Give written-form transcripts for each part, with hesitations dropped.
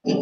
Good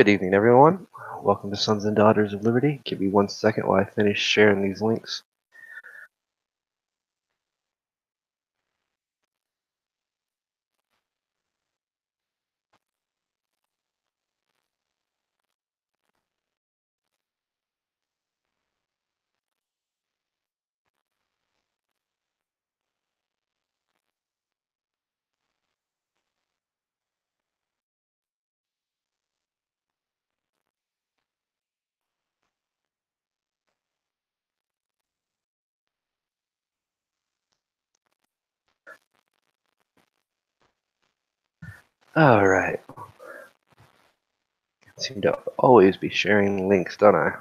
evening, everyone. Welcome to Sons and Daughters of Liberty. Give me 1 second while I finish sharing these links. All right. I seem to always be sharing links, don't I?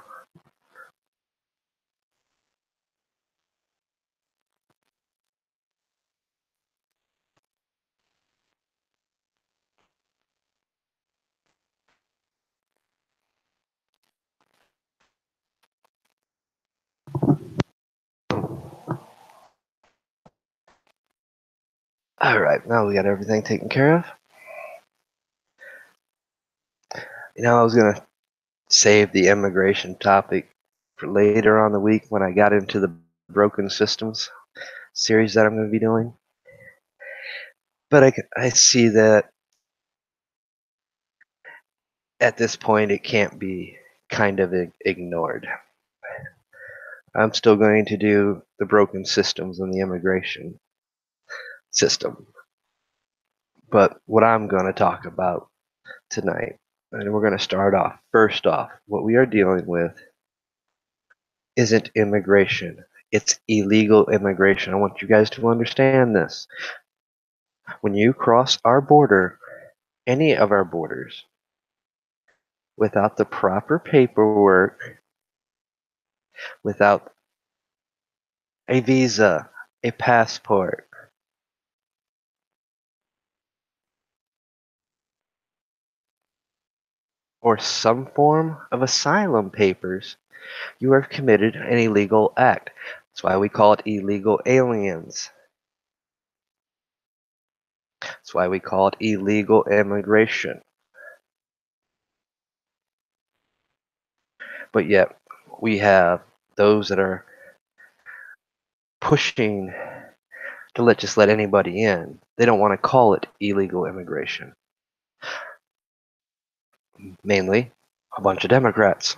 All right, now we got everything taken care of. I was going to save the immigration topic for later on the week when I got into the broken systems series that I'm going to be doing. But I see that at this point, it can't be kind of ignored. I'm still going to do the broken systems in the immigration system. But what I'm going to talk about tonight, and we're going to start off, first off, what we are dealing with isn't immigration. It's illegal immigration. I want you guys to understand this. When you cross our border, any of our borders, without the proper paperwork, without a visa, a passport, or some form of asylum papers, you have committed an illegal act. That's why we call it illegal aliens. That's why we call it illegal immigration. But yet, we have those that are pushing to just let anybody in. They don't want to call it illegal immigration. Mainly, a bunch of Democrats,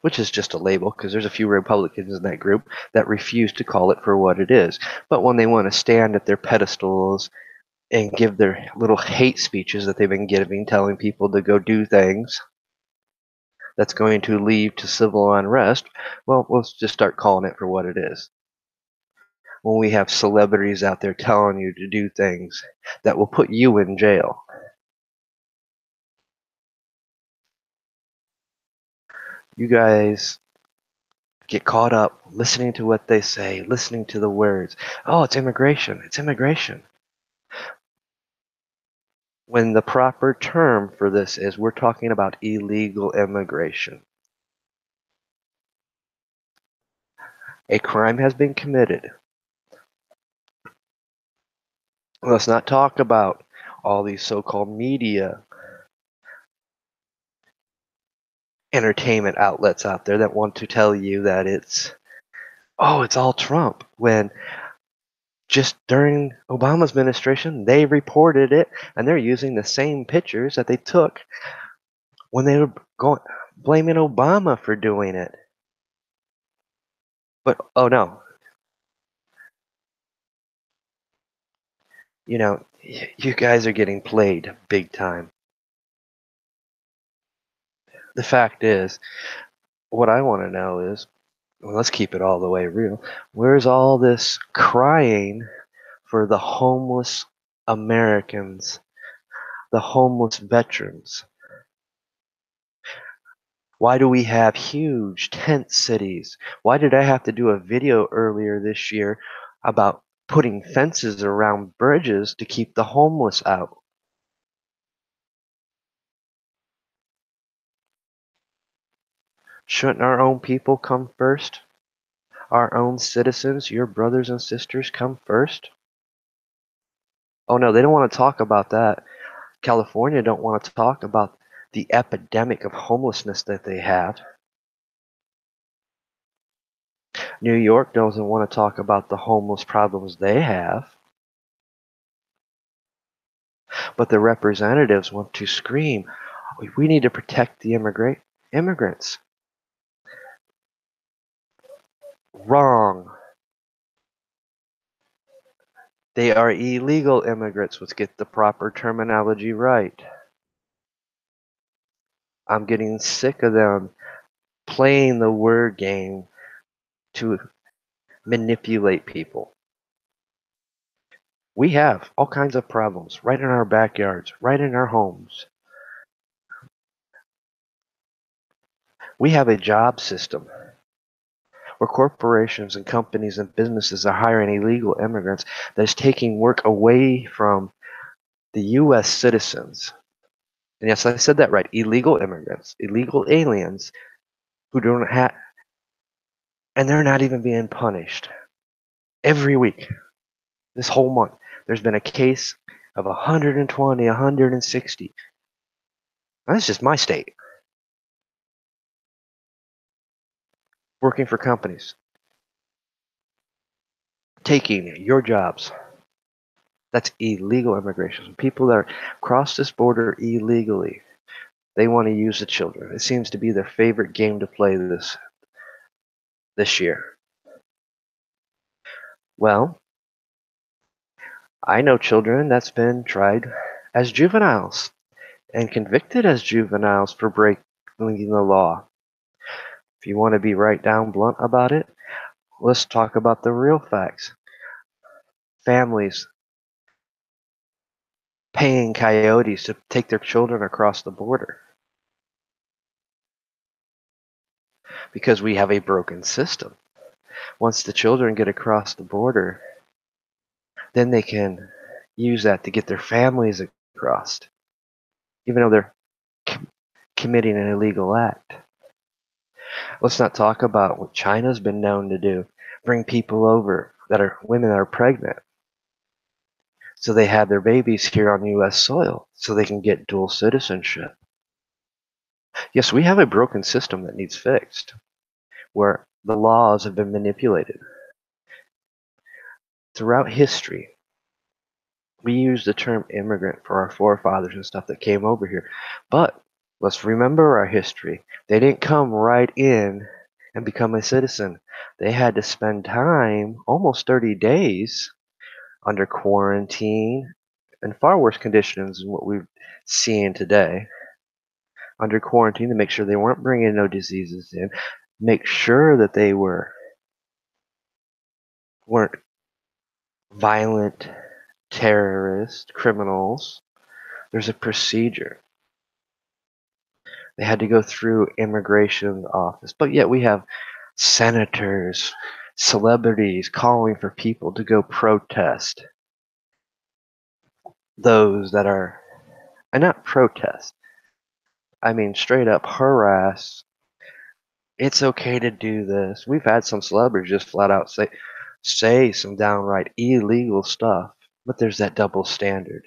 which is just a label because there's a few Republicans in that group that refuse to call it for what it is. But when they want to stand at their pedestals and give their little hate speeches that they've been giving, telling people to go do things that's going to lead to civil unrest, well, let's just start calling it for what it is. When we have celebrities out there telling you to do things that will put you in jail. You guys get caught up listening to what they say, listening to the words. Oh, it's immigration. It's immigration. When the proper term for this is we're talking about illegal immigration. A crime has been committed. Let's not talk about all these so-called media entertainment outlets out there that want to tell you that it's all Trump, when just during Obama's administration they reported it and they're using the same pictures that they took when they were going blaming Obama for doing it. But oh no, you guys are getting played big time. The fact is, what I want to know is, well, let's keep it all the way real. Where's all this crying for the homeless Americans, the homeless veterans? Why do we have huge tent cities? Why did I have to do a video earlier this year about putting fences around bridges to keep the homeless out? Shouldn't our own people come first? Our own citizens, your brothers and sisters, come first? Oh no, they don't want to talk about that. California don't want to talk about the epidemic of homelessness that they have. New York doesn't want to talk about the homeless problems they have. But the representatives want to scream, we need to protect the immigrants. Wrong. They are illegal immigrants. Let's get the proper terminology right. I'm getting sick of them playing the word game to manipulate people. We have all kinds of problems right in our backyards, right in our homes. We have a job system where corporations and companies and businesses are hiring illegal immigrants that is taking work away from the U.S. citizens. And yes, I said that right. Illegal immigrants, illegal aliens who don't have, and they're not even being punished. Every week, this whole month, there's been a case of 120, 160. That's just my state. Working for companies, taking your jobs. That's illegal immigration. People that cross this border illegally. They want to use the children. It seems to be their favorite game to play this year. Well, I know children that's been tried as juveniles and convicted as juveniles for breaking the law. If you want to be right down blunt about it, let's talk about the real facts. Families paying coyotes to take their children across the border because we have a broken system. Once the children get across the border, then they can use that to get their families across, even though they're committing an illegal act. Let's not talk about what China's been known to do, bring people over that are women that are pregnant, so they have their babies here on U.S. soil, so they can get dual citizenship. Yes, we have a broken system that needs fixed, where the laws have been manipulated. Throughout history, we use the term immigrant for our forefathers and stuff that came over here. But let's remember our history. They didn't come right in and become a citizen. They had to spend time, almost 30 days, under quarantine and far worse conditions than what we're seeing today. Under quarantine to make sure they weren't bringing no diseases in, make sure that they weren't violent terrorists, criminals. There's a procedure. They had to go through immigration office. But yet we have senators, celebrities calling for people to go protest. Those that are, and not protest, I mean straight up harass. It's okay to do this. We've had some celebrities just flat out say some downright illegal stuff, but there's that double standard.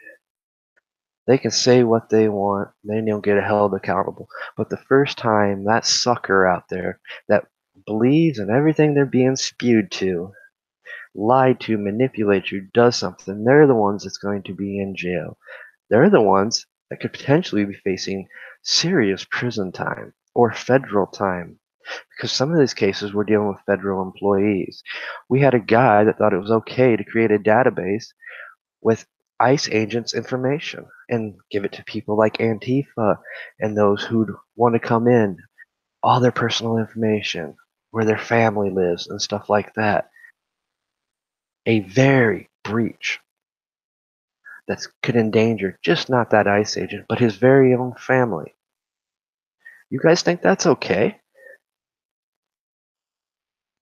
They can say what they want, they don't get held accountable. But the first time that sucker out there that believes in everything they're being spewed to, lied to, manipulate you, does something, they're the ones that's going to be in jail. They're the ones that could potentially be facing serious prison time or federal time. Because some of these cases we're dealing with federal employees. We had a guy that thought it was okay to create a database with ICE agents' information and give it to people like Antifa and those who'd want to come in, all their personal information, where their family lives, and stuff like that. A very breach that could endanger just not that ICE agent, but his very own family. You guys think that's okay?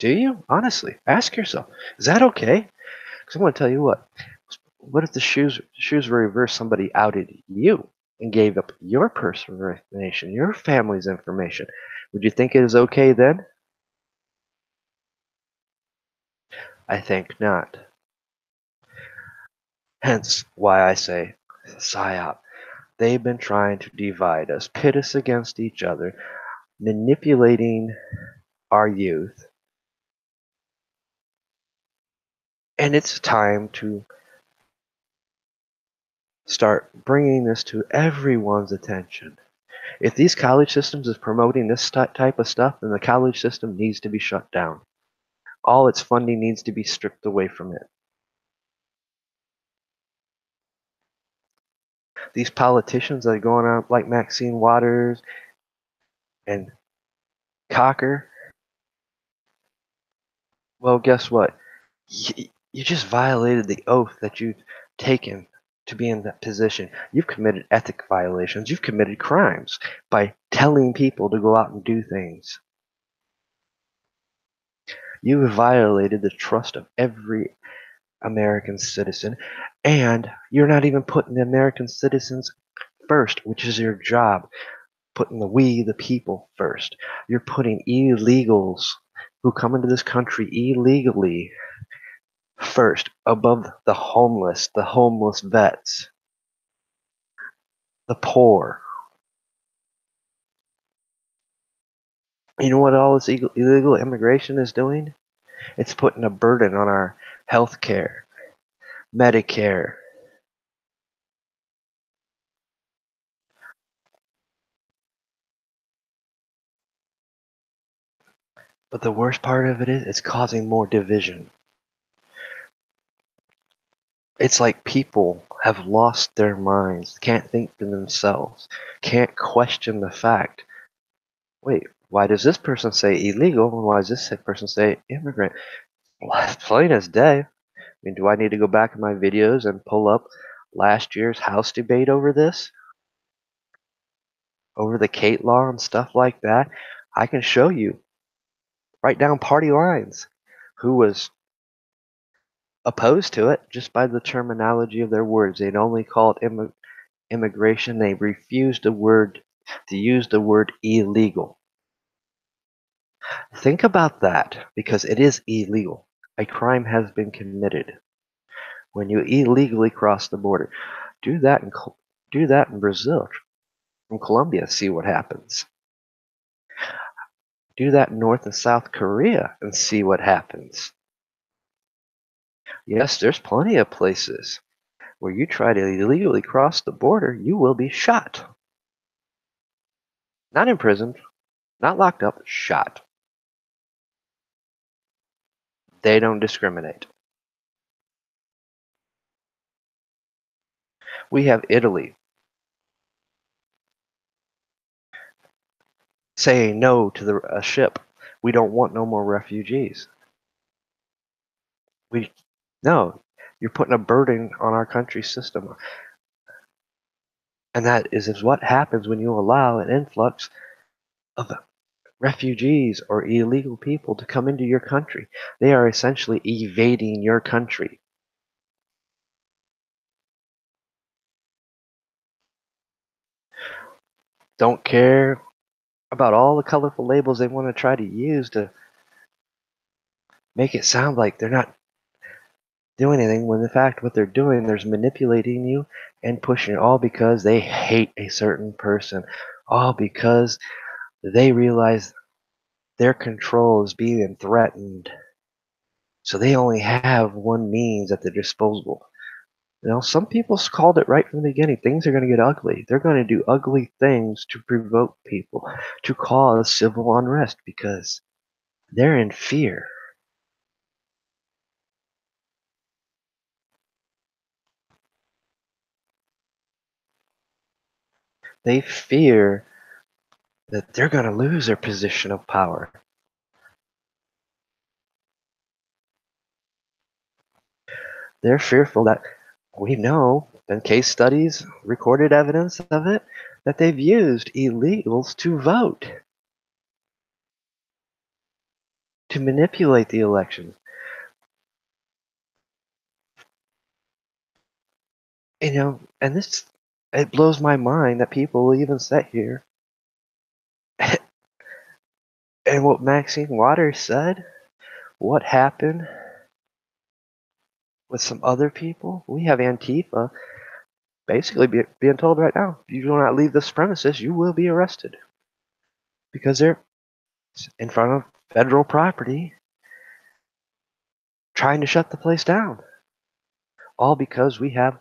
Do you? Honestly, ask yourself, is that okay? Because I'm going to tell you what. What if the shoes were reversed? Somebody outed you and gave up your personal information, your family's information. Would you think it is okay then? I think not. Hence why I say PSYOP. They've been trying to divide us, pit us against each other, manipulating our youth. And it's time to start bringing this to everyone's attention. If these college systems is promoting this type of stuff, then the college system needs to be shut down. All its funding needs to be stripped away from it. These politicians that are going out like Maxine Waters and Cocker, well, guess what? You just violated the oath that you've taken to be in that position. You've committed ethic violations. You've committed crimes by telling people to go out and do things. You have violated the trust of every American citizen, and you're not even putting the American citizens first, which is your job. Putting the people first. You're putting illegals who come into this country illegally first, above the homeless vets, the poor. You know what all this illegal immigration is doing? It's putting a burden on our health care, Medicare. But the worst part of it is it's causing more division. It's like people have lost their minds, can't think for themselves, can't question the fact. Wait, why does this person say illegal and why does this person say immigrant? Well, it's plain as day. I mean, do I need to go back in my videos and pull up last year's House debate over this? Over the Kate law and stuff like that? I can show you, write down party lines, who was opposed to it just by the terminology of their words. They'd only call it immigration. They refused to use the word illegal. Think about that, because it is illegal. A crime has been committed when you illegally cross the border. Do that in Brazil, from Colombia, see what happens. Do that in North and South Korea and see what happens. Yes, there's plenty of places where you try to illegally cross the border, you will be shot. Not imprisoned, not locked up, shot. They don't discriminate. We have Italy saying no to a ship. We don't want no more refugees. We No, you're putting a burden on our country's system. And that is what happens when you allow an influx of refugees or illegal people to come into your country. They are essentially evading your country. Don't care about all the colorful labels they want to try to use to make it sound like they're not doing anything, when in fact what they're doing, they're manipulating you and pushing it, all because they hate a certain person, all because they realize their control is being threatened. So they only have one means at their disposal. Some people called it right from the beginning. Things are going to get ugly. They're going to do ugly things to provoke people, to cause civil unrest, because they're in fear. They fear that they're going to lose their position of power. They're fearful that, we know, in case studies, recorded evidence of it, that they've used illegals to vote, to manipulate the elections. And it blows my mind that people will even sit here and what Maxine Waters said, what happened with some other people. We have Antifa basically being told right now, if you do not leave this premises, you will be arrested, because they're in front of federal property trying to shut the place down. All because we have a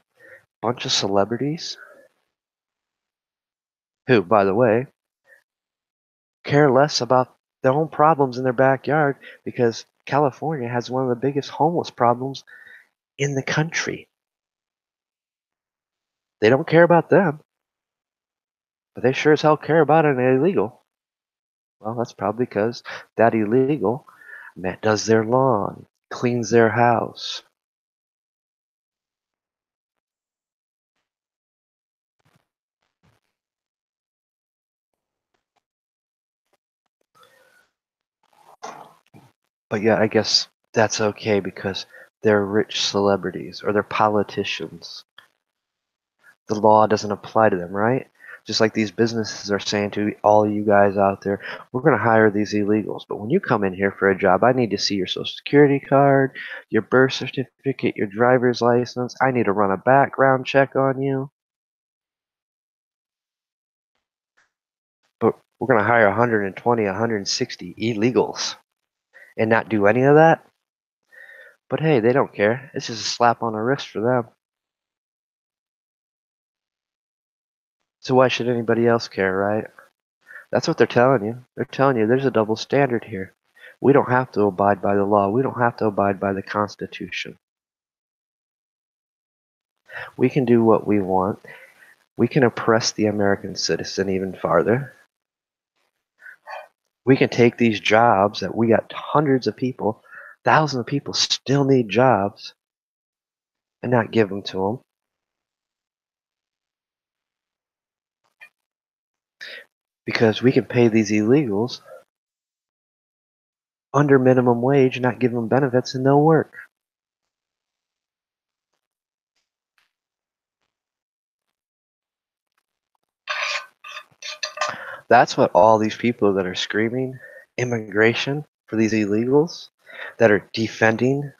bunch of celebrities who, by the way, care less about their own problems in their backyard, because California has one of the biggest homeless problems in the country. They don't care about them, but they sure as hell care about an illegal. Well, that's probably because that illegal does their lawn, cleans their house. But yeah, I guess that's okay because they're rich celebrities or they're politicians. The law doesn't apply to them, right? Just like these businesses are saying to all you guys out there, we're going to hire these illegals. But when you come in here for a job, I need to see your social security card, your birth certificate, your driver's license. I need to run a background check on you. But we're going to hire 120, 160 illegals and not do any of that. But hey, they don't care. It's just a slap on the wrist for them. So why should anybody else care, right? That's what they're telling you. They're telling you there's a double standard here. We don't have to abide by the law. We don't have to abide by the Constitution. We can do what we want. We can oppress the American citizen even farther. We can take these jobs that we got hundreds of people, thousands of people still need jobs, and not give them to them. Because we can pay these illegals under minimum wage, not give them benefits, and they'll work. That's what all these people that are screaming immigration for these illegals, that are defending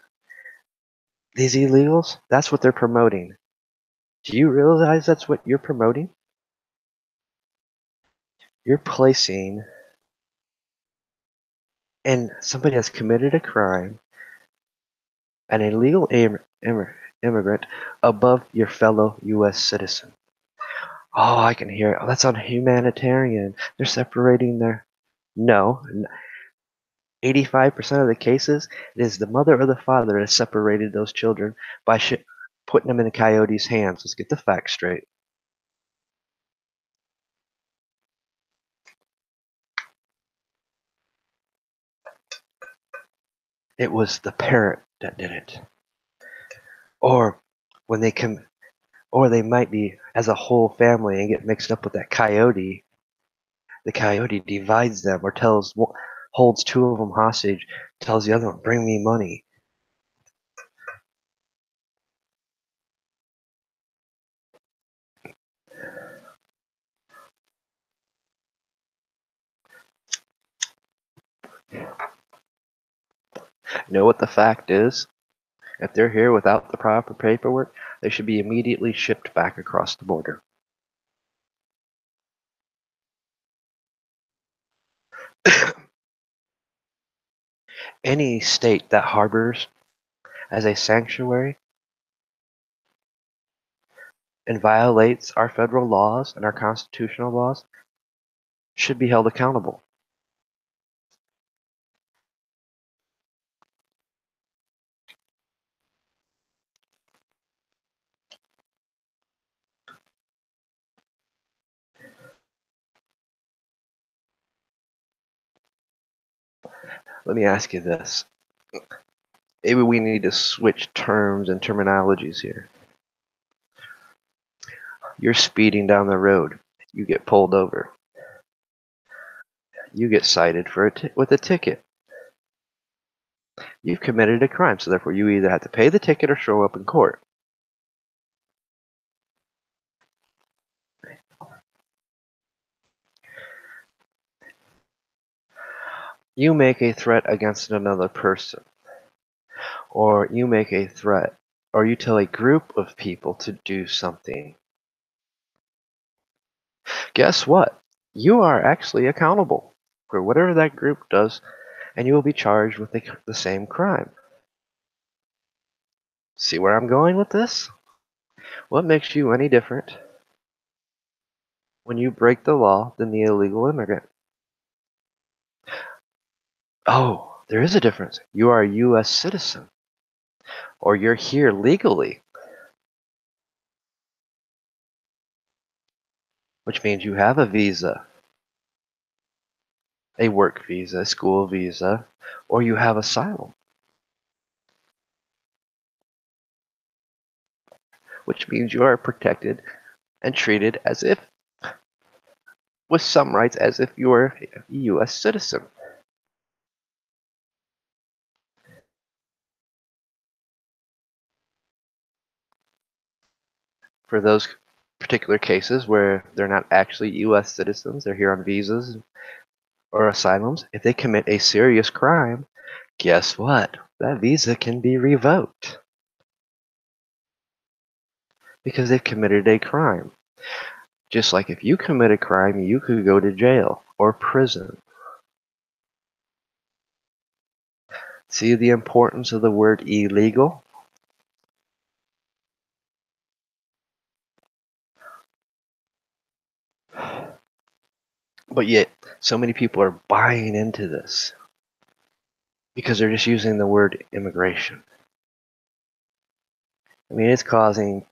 these illegals, that's what they're promoting. Do you realize that's what you're promoting? You're placing and somebody has committed a crime, an illegal immigrant, above your fellow U.S. citizen. Oh, I can hear it. Oh, that's unhumanitarian. They're separating their. No, 85% of the cases, it is the mother or the father that has separated those children by putting them in the coyote's hands. Let's get the facts straight. It was the parent that did it. Or when they come, or they might be as a whole family and get mixed up with that coyote. The coyote divides them or holds two of them hostage, tells the other one, bring me money. You know what the fact is? If they're here without the proper paperwork, they should be immediately shipped back across the border. Any state that harbors as a sanctuary and violates our federal laws and our constitutional laws should be held accountable. Let me ask you this. Maybe we need to switch terms and terminologies here. You're speeding down the road. You get pulled over. You get cited with a ticket. You've committed a crime, so therefore you either have to pay the ticket or show up in court. You make a threat against another person, or you make a threat, or you tell a group of people to do something. Guess what? You are actually accountable for whatever that group does, and you will be charged with the same crime. See where I'm going with this? What makes you any different when you break the law than the illegal immigrant? Oh, there is a difference. You are a U.S. citizen, or you're here legally, which means you have a visa, a work visa, a school visa, or you have asylum, which means you are protected and treated as if, with some rights, as if you were a U.S. citizen. For those particular cases where they're not actually U.S. citizens, they're here on visas or asylums, if they commit a serious crime, guess what? That visa can be revoked because they've committed a crime. Just like if you commit a crime, you could go to jail or prison. See the importance of the word illegal? But yet, so many people are buying into this. because they're just using the word immigration. I mean, it's causing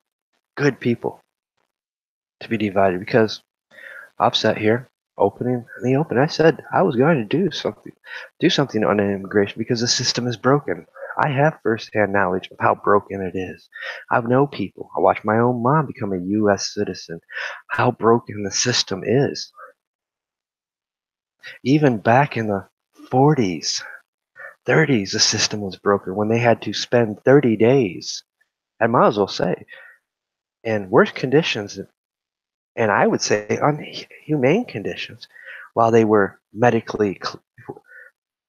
good people to be divided because I've sat here opening in the open. I said I was going to do something on immigration because the system is broken. I have firsthand knowledge of how broken it is. I've known people. I watched my own mom become a U.S. citizen. How broken the system is. Even back in the 40s, 30s, the system was broken when they had to spend 30 days, I might as well say, in worse conditions, and I would say unhumane conditions, while they were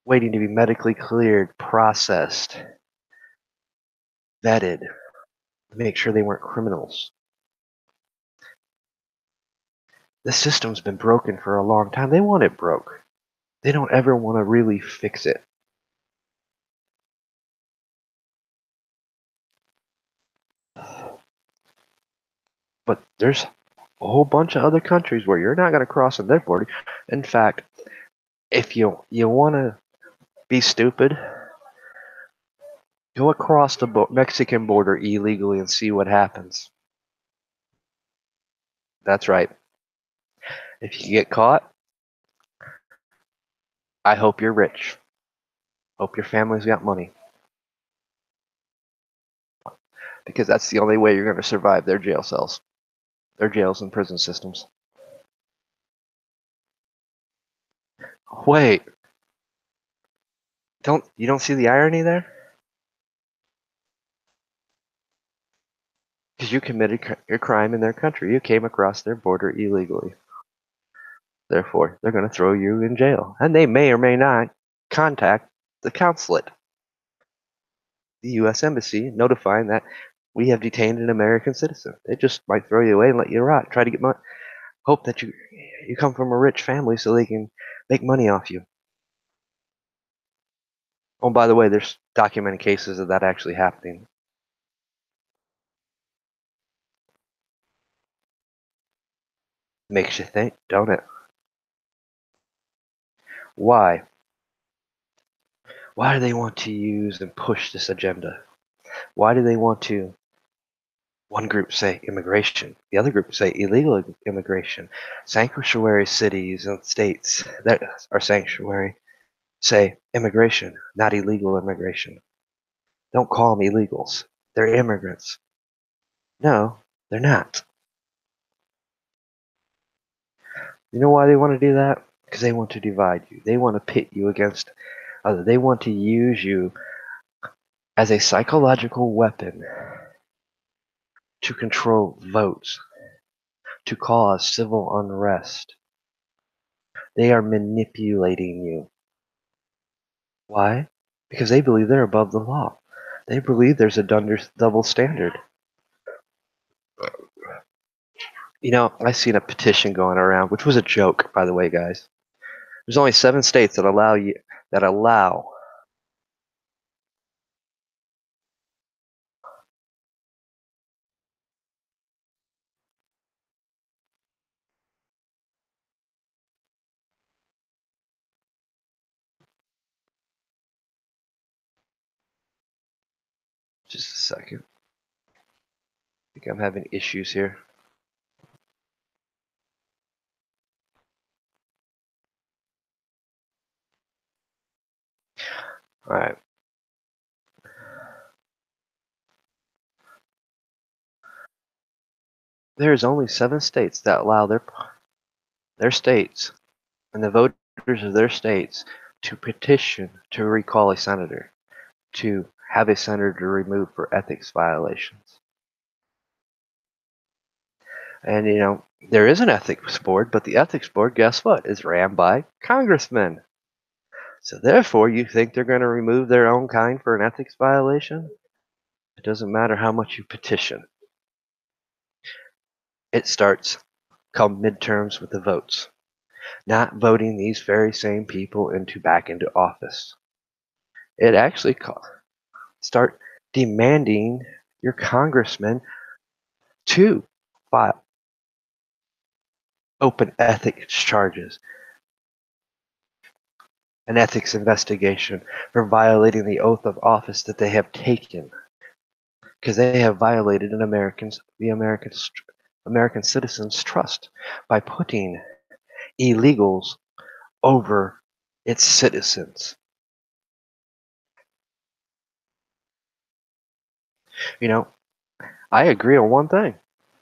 waiting to be medically cleared, processed, vetted, to make sure they weren't criminals. The system's been broken for a long time. They want it broke. They don't ever want to really fix it. But there's a whole bunch of other countries where you're not going to cross on their border. In fact, if you want to be stupid, go across the Mexican border illegally and see what happens. That's right. If you get caught, I hope you're rich. Hope your family's got money. Because that's the only way you're going to survive their jail cells, their jails and prison systems. Wait, you don't see the irony there? Because you committed your crime in their country. You came across their border illegally. Therefore, they're going to throw you in jail. And they may or may not contact the consulate, the U.S. Embassy, notifying that we have detained an American citizen. They just might throw you away and let you rot. Try to get money. Hope that you come from a rich family so they can make money off you. Oh, by the way, there's documented cases of that actually happening. Makes you think, don't it? Why? Why do they want to use and push this agenda? Why do they want to? One group say immigration, the other group say illegal immigration. Sanctuary cities and states that are sanctuary say immigration, not illegal immigration. Don't call them illegals. They're immigrants. No, they're not. You know why they want to do that? Because they want to divide you. They want to pit you against others. They want to use you as a psychological weapon to control votes, to cause civil unrest. They are manipulating you. Why? Because they believe they're above the law. They believe there's a double standard. You know, I seen a petition going around, which was a joke, by the way, guys. There's only 7 states that allow. Just a second. I think I'm having issues here. All right. There's only 7 states that allow their states and the voters of their states to petition to recall a senator, to have a senator removed for ethics violations. And you know, there is an ethics board, but the ethics board, guess what, is ran by congressmen. So therefore, you think they're going to remove their own kind for an ethics violation? It doesn't matter how much you petition. It starts come midterms with the votes, not voting these very same people back into office. It actually start demanding your congressman to file open ethics charges. an ethics investigation for violating the oath of office that they have taken, because they have violated the American citizens' trust by putting illegals over its citizens. You know, I agree on one thing.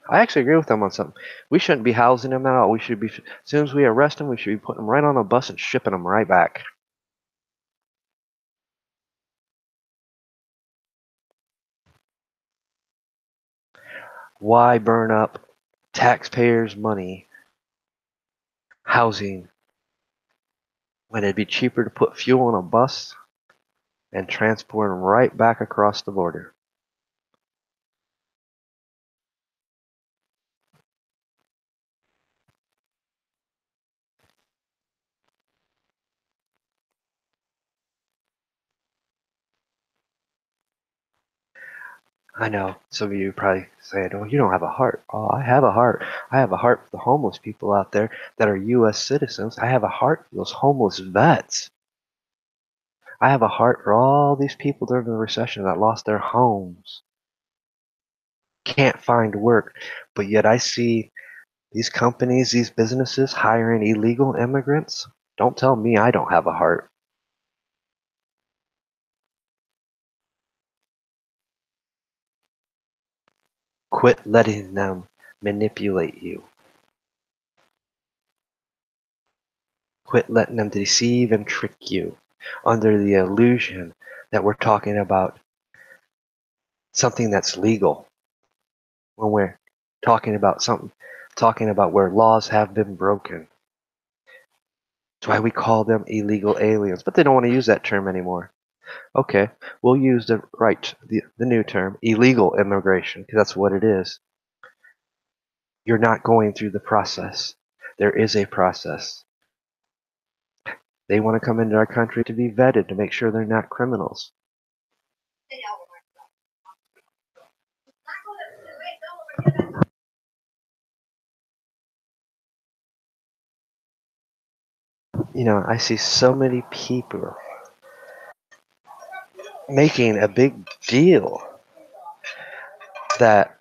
I actually agree with them on something. We shouldn't be housing them at all. We should be, as soon as we arrest them, we should be putting them right on a bus and shipping them right back. Why burn up taxpayers' money housing when it'd be cheaper to put fuel on a bus and transport them right back across the border? I know some of you probably saying, "Oh, you don't have a heart." Oh, I have a heart. I have a heart for the homeless people out there that are U.S. citizens. I have a heart for those homeless vets. I have a heart for all these people during the recession that lost their homes, can't find work, but yet I see these companies, these businesses hiring illegal immigrants. Don't tell me I don't have a heart. Quit letting them manipulate you. Quit letting them deceive and trick you under the illusion that we're talking about something that's legal when we're talking about where laws have been broken. That's why we call them illegal aliens, but they don't want to use that term anymore. Okay, we'll use the new term, illegal immigration, because that's what it is. You're not going through the process. There is a process. They want to come into our country to be vetted to make sure they're not criminals. I see so many people making a big deal that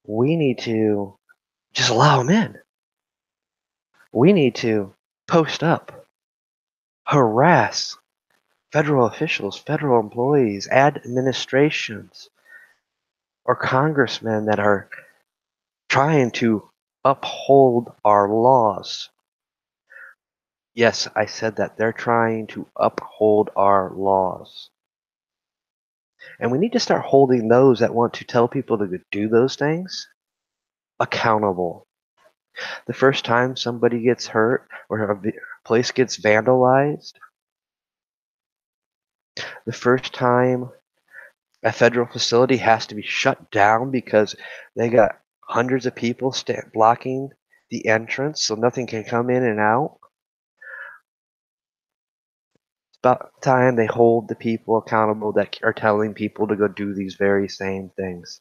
we need to just allow them in. We need to post up, harass federal officials, federal employees, administrations, or congressmen that are trying to uphold our laws. Yes, I said that. They're trying to uphold our laws. And we need to start holding those that want to tell people to do those things accountable. The first time somebody gets hurt or a place gets vandalized, the first time a federal facility has to be shut down because they got hundreds of people blocking the entrance so nothing can come in and out, it's about time they hold the people accountable that are telling people to go do these very same things.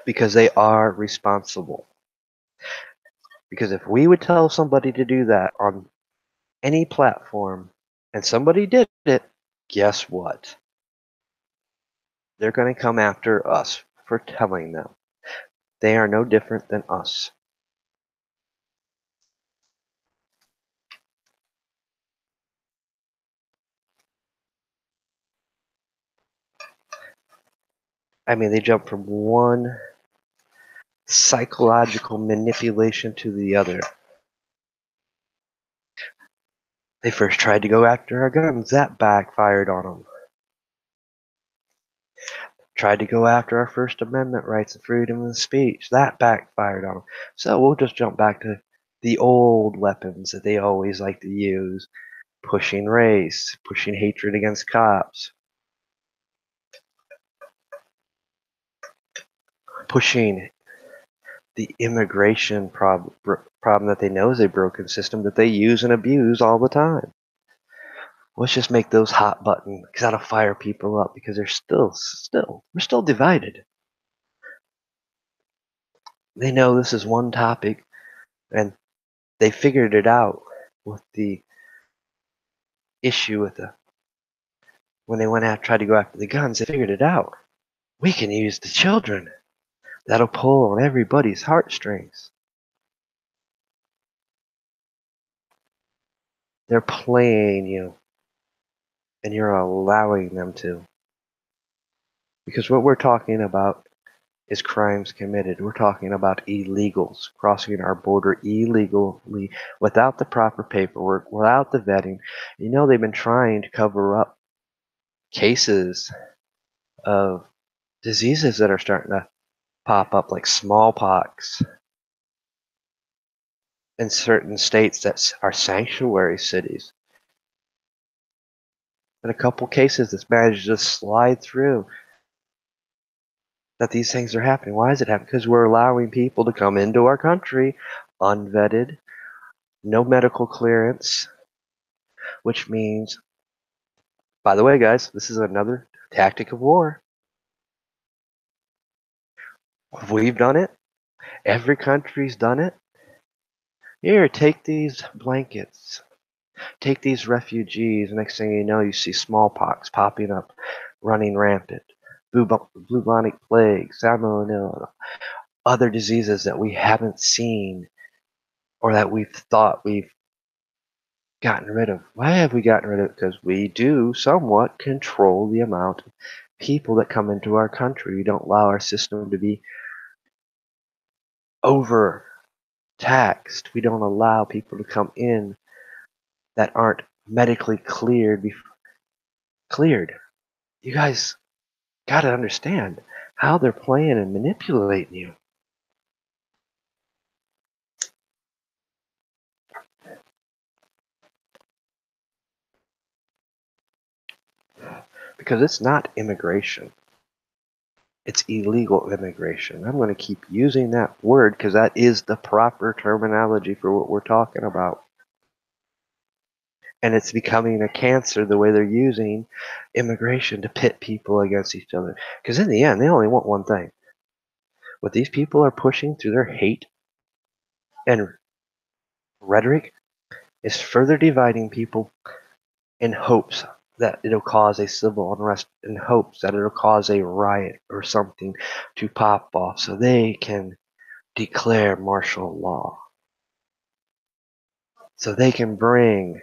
Because they are responsible. Because if we would tell somebody to do that on any platform and somebody did it, guess what? They're going to come after us for telling them. They are no different than us. I mean, they jump from one psychological manipulation to the other. They first tried to go after our guns. That backfired on them. Tried to go after our First Amendment rights and freedom of speech. That backfired on them. So we'll just jump back to the old weapons that they always like to use. Pushing race, pushing hatred against cops, pushing the immigration problem that they know is a broken system that they use and abuse all the time. Let's just make those hot buttons because that'll fire people up because we're still divided. They know this is one topic And they figured it out with the issue with when they went out tried to go after the guns. They figured it out. We can use the children. That'll pull on everybody's heartstrings. They're playing you, and you're allowing them to. Because what we're talking about is crimes committed. We're talking about illegals crossing our border illegally without the proper paperwork, without the vetting. You know, they've been trying to cover up cases of diseases that are starting to pop up, like smallpox in certain states that are sanctuary cities. And a couple cases that's managed to slide through that these things are happening. Why is it happening? Because we're allowing people to come into our country unvetted, no medical clearance, which means, by the way, guys, this is another tactic of war. We've done it. Every country's done it. Here, take these blankets. Take these refugees. Next thing you know, you see smallpox popping up, running rampant. Bubonic plague, salmonella, other diseases that we haven't seen or that we've thought we've gotten rid of. Why have we gotten rid of it? Because we do somewhat control the amount of people that come into our country. We don't allow our system to be overtaxed. We don't allow people to come in that aren't medically cleared. You guys got to understand how they're playing and manipulating you. Because it's not immigration. It's illegal immigration. I'm going to keep using that word because that is the proper terminology for what we're talking about. And it's becoming a cancer the way they're using immigration to pit people against each other. Because in the end, they only want one thing. What these people are pushing through their hate and rhetoric is further dividing people in hopes that it'll cause a civil unrest, in hopes that it'll cause a riot or something to pop off so they can declare martial law. So they can bring,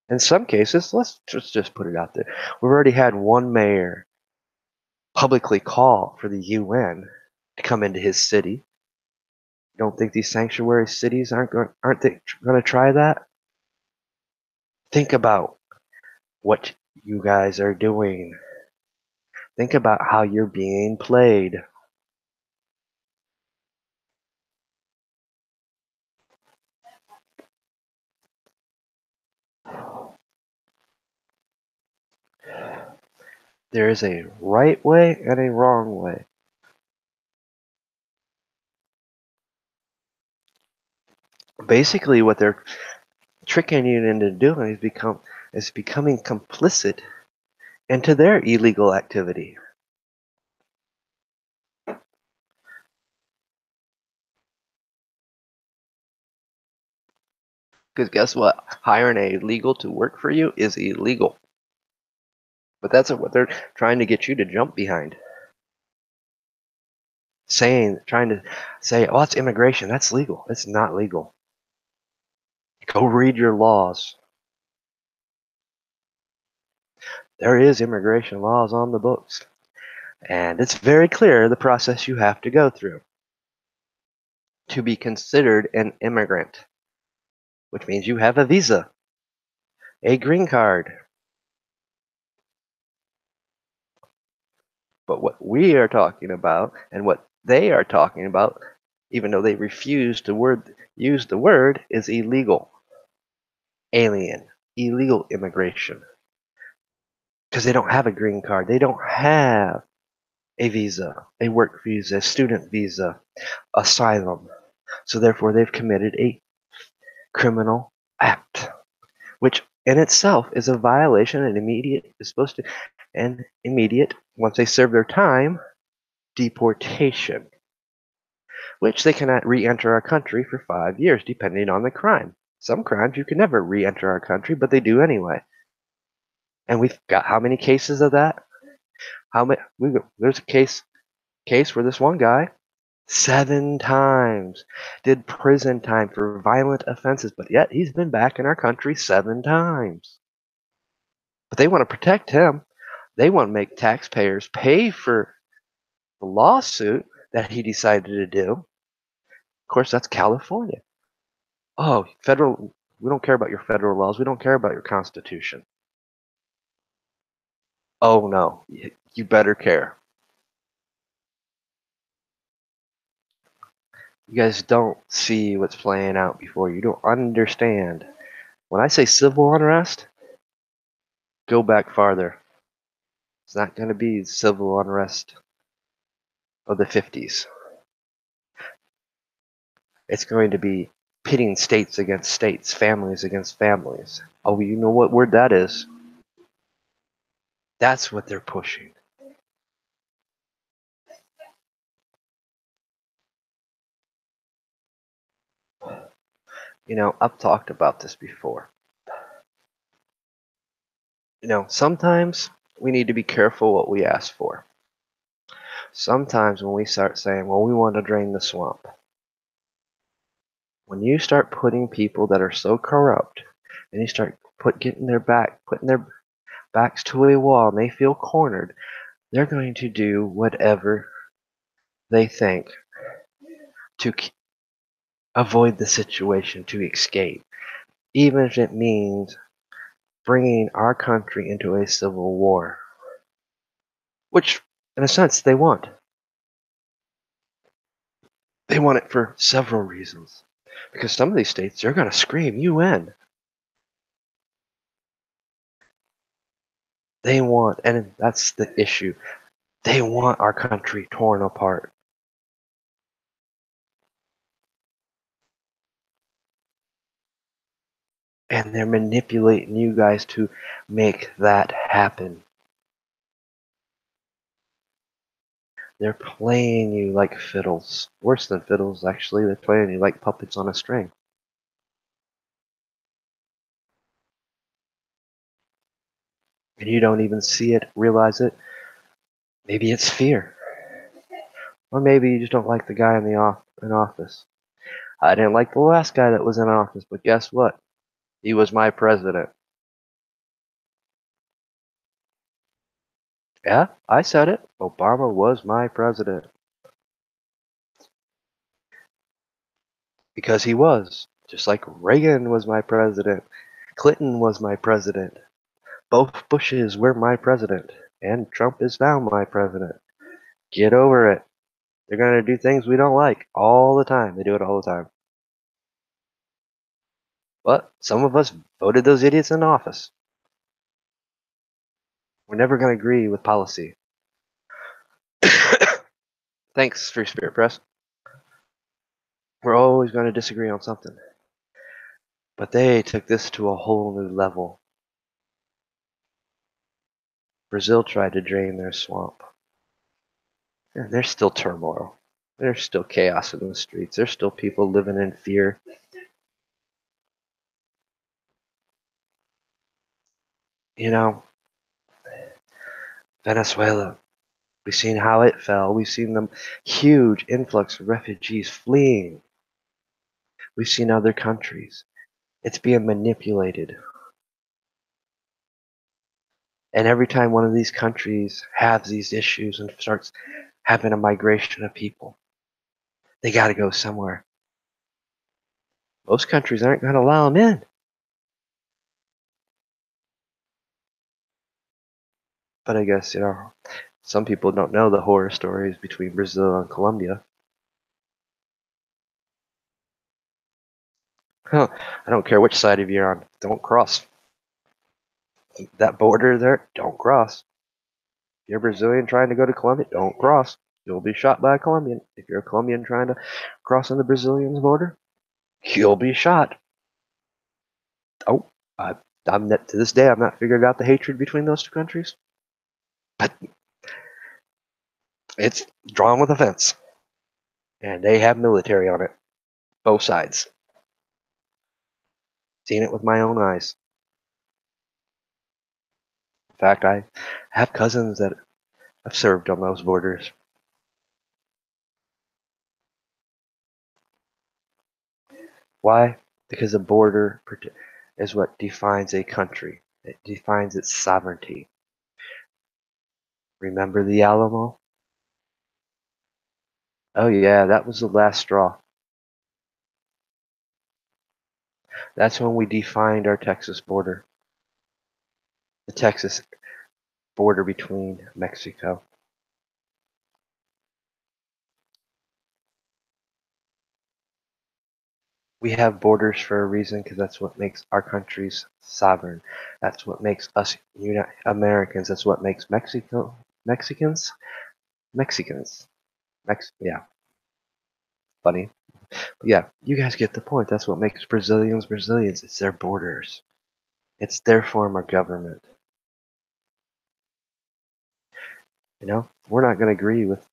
in some cases, let's just put it out there. We've already had one mayor publicly call for the UN to come into his city. Don't think these sanctuary cities aren't they going to try that? Think about what you guys are doing. Think about how you're being played. There is a right way and a wrong way. Basically, what they're tricking you into doing is becoming complicit into their illegal activity. Because guess what? Hiring a legal to work for you is illegal. But that's what they're trying to get you to jump behind. Trying to say, oh, it's immigration. That's legal. It's not legal. Go read your laws. There is immigration laws on the books. And it's very clear the process you have to go through to be considered an immigrant, which means you have a visa, a green card. But what we are talking about and what they are talking about, even though they refuse to use the word, is illegal. Alien, illegal immigration. Because they don't have a green card. They don't have a visa, a work visa, a student visa, asylum. So therefore they've committed a criminal act, which in itself is a violation and immediate, once they serve their time, deportation. which they cannot re-enter our country for 5 years, depending on the crime. Some crimes you can never re-enter our country, but they do anyway. And we've got how many cases of that? How many? There's a case where this one guy 7 times did prison time for violent offenses, but yet he's been back in our country 7 times. But they want to protect him. They want to make taxpayers pay for the lawsuit that he decided to do. Of course, that's California. Oh, federal, we don't care about your federal laws. We don't care about your Constitution. Oh, no, you better care. You guys don't see what's playing out before. You don't understand. When I say civil unrest, go back farther. It's not going to be civil unrest of the 50s. It's going to be pitting states against states, families against families. Oh, you know what word that is? That's what they're pushing. You know, I've talked about this before. You know, sometimes we need to be careful what we ask for. Sometimes when we start saying, well, we want to drain the swamp, when you start putting people that are so corrupt and you start putting their backs to a wall and they feel cornered, they're going to do whatever they think to avoid the situation, to escape, even if it means bringing our country into a civil war, which, in a sense, they want. They want it for several reasons. Because some of these states, they're going to scream UN. They want, and that's the issue, they want our country torn apart. And they're manipulating you guys to make that happen. They're playing you like fiddles. Worse than fiddles, actually. They're playing you like puppets on a string. And you don't even see it, realize it. Maybe it's fear. Or maybe you just don't like the guy in office. I didn't like the last guy that was in office, but guess what? He was my president. Yeah, I said it. Obama was my president. Because he was. Just like Reagan was my president. Clinton was my president. Both Bushes were my president. And Trump is now my president. Get over it. They're going to do things we don't like all the time. They do it all the time. But some of us voted those idiots in office. We're never going to agree with policy. Thanks, Free Spirit Press. We're always going to disagree on something. But they took this to a whole new level. Brazil tried to drain their swamp. And there's still turmoil. There's still chaos in the streets. There's still people living in fear. You know, Venezuela, we've seen how it fell. We've seen the huge influx of refugees fleeing. We've seen other countries. It's being manipulated. And every time one of these countries has these issues and starts having a migration of people, they got to go somewhere. Most countries aren't going to allow them in. But I guess, you know, some people don't know the horror stories between Brazil and Colombia. Huh, I don't care which side of you're on. Don't cross. That border there, don't cross. If you're Brazilian trying to go to Colombia, don't cross. You'll be shot by a Colombian. If you're a Colombian trying to cross on the Brazilian's border, you'll be shot. Oh, I'm not, to this day, I've not figured out the hatred between those two countries. But it's drawn with a fence. And they have military on it, both sides. Seen it with my own eyes. In fact, I have cousins that have served on those borders. Why? Because the border is what defines a country. It defines its sovereignty. Remember the Alamo? Oh yeah, that was the last straw. That's when we defined our Texas border. The Texas border between Mexico. We have borders for a reason because that's what makes our countries sovereign. That's what makes us Americans. That's what makes Mexicans. Yeah, funny. But yeah, you guys get the point. That's what makes Brazilians Brazilians. It's their borders. It's their form of government. We're not going to agree with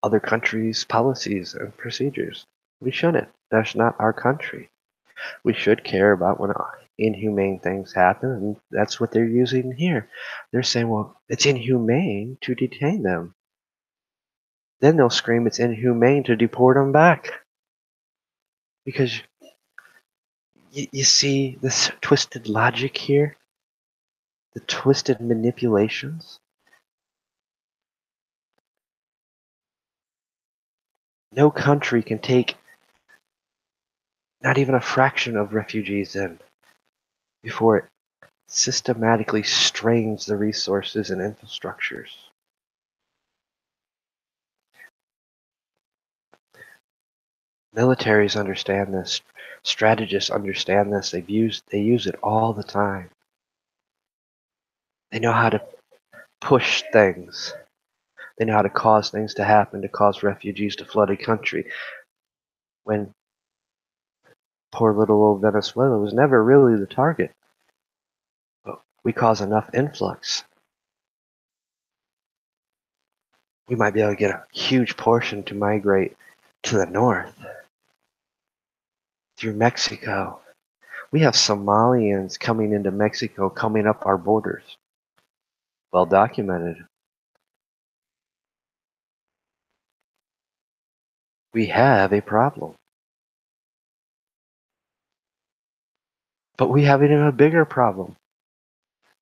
other countries' policies and procedures. We shouldn't. That's not our country. We should care about when inhumane things happen, and that's what they're using here. They're saying, well, it's inhumane to detain them. Then they'll scream it's inhumane to deport them back. Because you see this twisted logic here? The twisted manipulations? No country can take not even a fraction of refugees in before it systematically strains the resources and infrastructures. Militaries understand this. Strategists understand this. They use it all the time. They know how to push things. They know how to cause things to happen, to cause refugees to flood a country. When poor little old Venezuela was never really the target. But we cause enough influx, we might be able to get a huge portion to migrate to the north through Mexico. We have Somalians coming into Mexico, coming up our borders. Well documented. We have a problem. But we have even a bigger problem.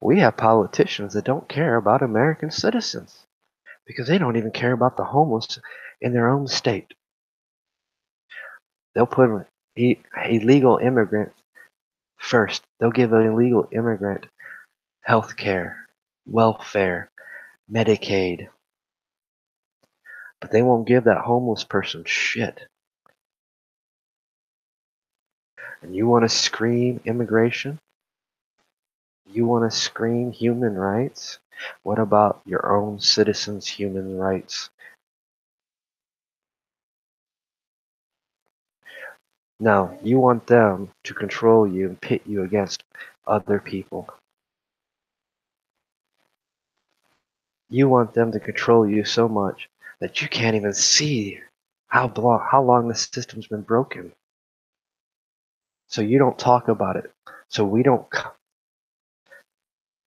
We have politicians that don't care about American citizens because they don't even care about the homeless in their own state. They'll put illegal immigrants first. They'll give an illegal immigrant health care, welfare, Medicaid, but they won't give that homeless person shit. And you want to scream immigration? You want to scream human rights? What about your own citizens' human rights? No, you want them to control you and pit you against other people. You want them to control you so much that you can't even see how long the system's been broken. So you don't talk about it. So we don't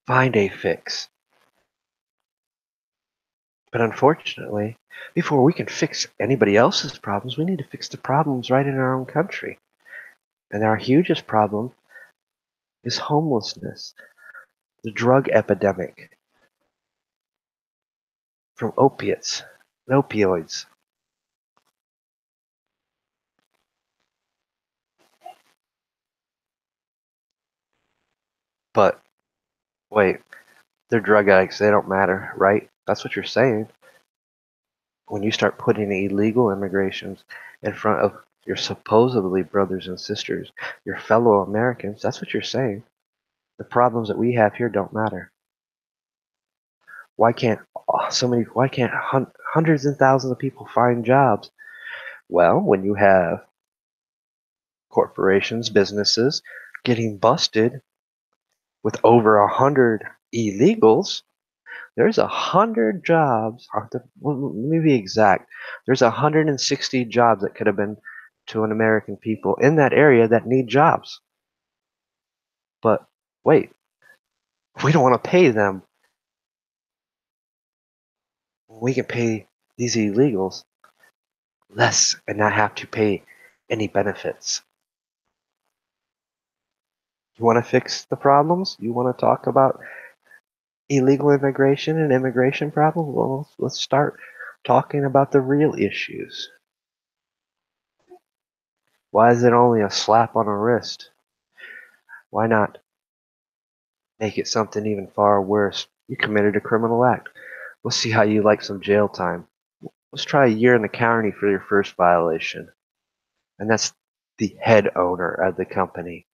find a fix. But unfortunately, before we can fix anybody else's problems, we need to fix the problems right in our own country. And our hugest problem is homelessness, the drug epidemic from opiates and opioids. But wait, they're drug addicts, they don't matter, right? That's what you're saying. When you start putting illegal immigrations in front of your supposedly brothers and sisters, your fellow Americans, that's what you're saying. The problems that we have here don't matter. Why can't hundreds and thousands of people find jobs? Well, when you have corporations, businesses getting busted with over 100 illegals, There's 100 jobs. Let me be exact. There's 160 jobs that could have been to an American people in that area that need jobs. But wait, we don't want to pay them. We can pay these illegals less and not have to pay any benefits. You want to fix the problems? You want to talk about illegal immigration and immigration problems? Well, let's start talking about the real issues. Why is it only a slap on the wrist? Why not make it something even far worse? You committed a criminal act. We'll see how you like some jail time. Let's try a year in the county for your first violation. And that's the head owner of the company.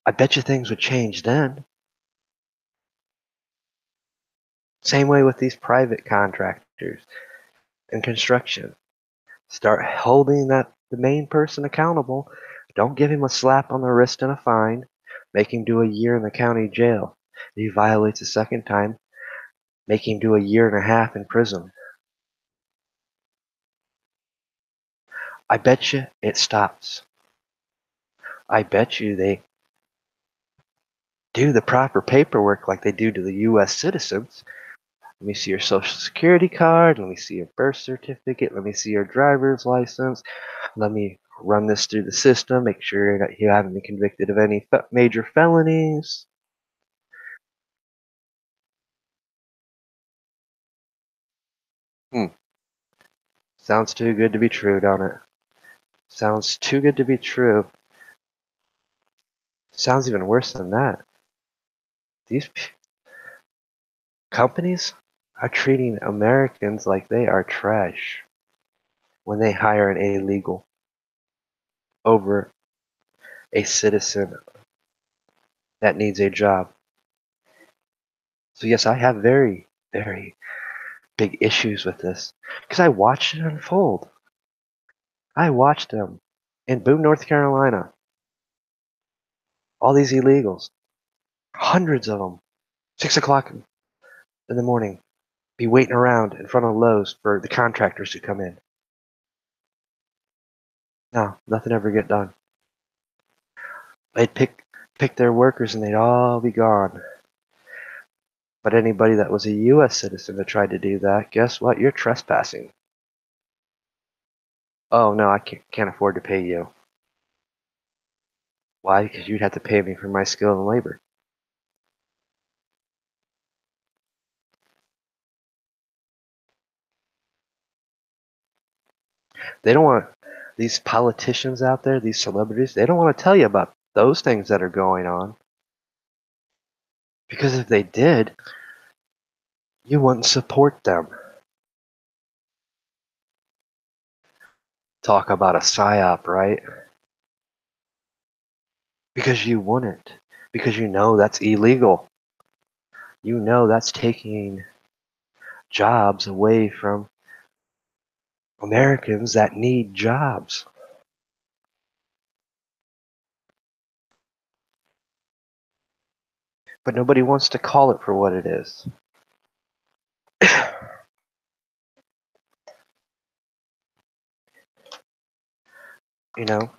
I bet you things would change then. Same way with these private contractors and construction. Start holding the main person accountable. Don't give him a slap on the wrist and a fine. Make him do a year in the county jail. If he violates a second time, make him do a year and a half in prison. I bet you it stops. I bet you they do the proper paperwork like they do to the U.S. citizens. Let me see your social security card. Let me see your birth certificate. Let me see your driver's license. Let me run this through the system. Make sure that you haven't been convicted of any major felonies. Hmm. Sounds too good to be true, don't it? Sounds too good to be true. Sounds even worse than that. These companies are treating Americans like they are trash when they hire an illegal over a citizen that needs a job. So yes, I have very, very big issues with this because I watched it unfold. I watched them in Boone, North Carolina. All these illegals, hundreds of them, 6 o'clock in the morning, be waiting around in front of Lowe's for the contractors to come in. No, nothing ever get done. They'd pick their workers and they'd all be gone. But anybody that was a U.S. citizen that tried to do that, guess what? You're trespassing. Oh no, I can't afford to pay you. Why? Because you'd have to pay me for my skill and labor. They don't want these politicians out there, these celebrities, they don't want to tell you about those things that are going on. Because if they did, you wouldn't support them. Talk about a PSYOP, right? Because you wouldn't. Because you know that's illegal. You know that's taking jobs away from Americans that need jobs. But nobody wants to call it for what it is. You know?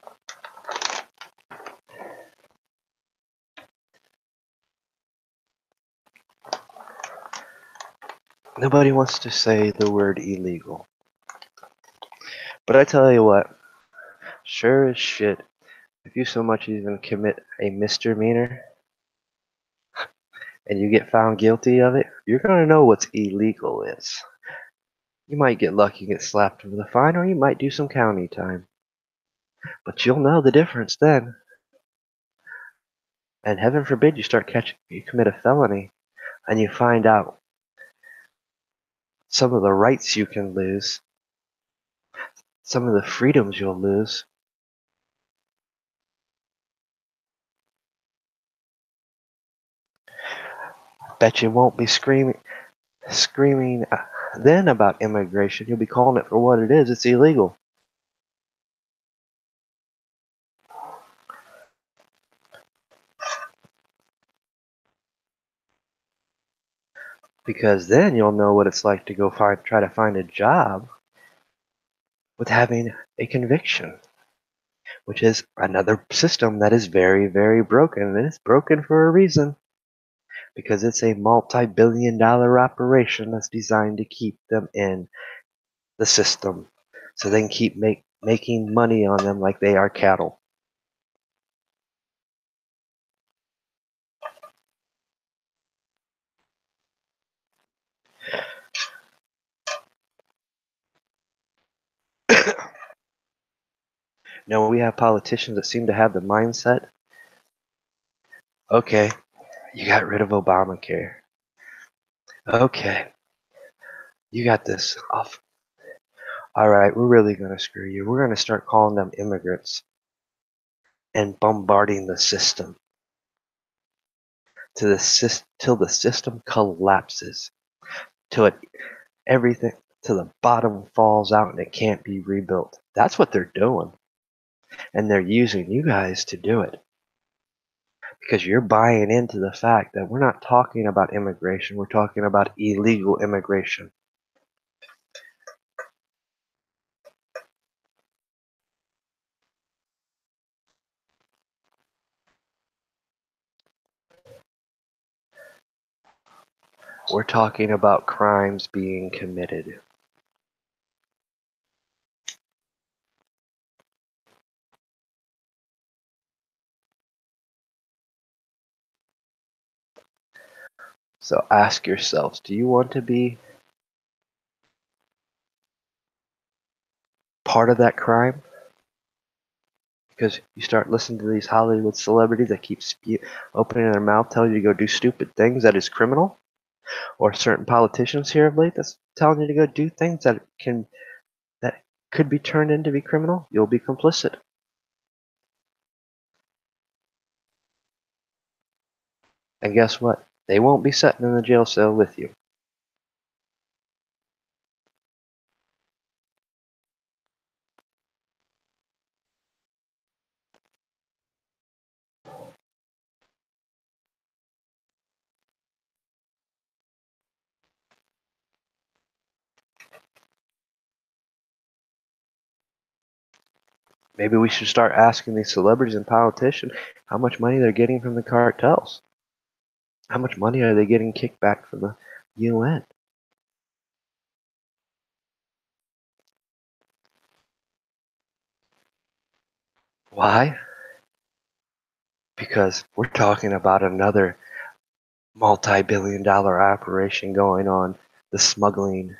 Nobody wants to say the word illegal. But I tell you what, sure as shit, if you so much even commit a misdemeanor and you get found guilty of it, you're going to know what's illegal is. You might get lucky and get slapped with a fine, or you might do some county time. But you'll know the difference then. And heaven forbid you commit a felony and you find out some of the rights you can lose, some of the freedoms you'll lose. Bet you won't be screaming then about immigration. You'll be calling it for what it is. It's illegal. Because then you'll know what it's like to go try to find a job with having a conviction, which is another system that is very, very broken. And it's broken for a reason, because it's a multi-billion-dollar operation that's designed to keep them in the system so they can keep making money on them like they are cattle. Now, we have politicians that seem to have the mindset, okay, you got rid of Obamacare. Okay, you got this off. All right, we're really going to screw you. We're going to start calling them immigrants and bombarding the system till the system collapses, till everything to the bottom falls out and it can't be rebuilt. That's what they're doing, and they're using you guys to do it, because you're buying into the fact that we're not talking about immigration, we're talking about illegal immigration. We're talking about crimes being committed. So ask yourselves, do you want to be part of that crime? Because you start listening to these Hollywood celebrities that keep opening their mouth telling you to go do stupid things that is criminal, or certain politicians here of late that's telling you to go do things that could be turned into be criminal. You'll be complicit. And guess what? They won't be sitting in the jail cell with you. Maybe we should start asking these celebrities and politicians how much money they're getting from the cartels. How much money are they getting kicked back from the UN? Why? Because we're talking about another multi-billion-dollar operation going on, the smuggling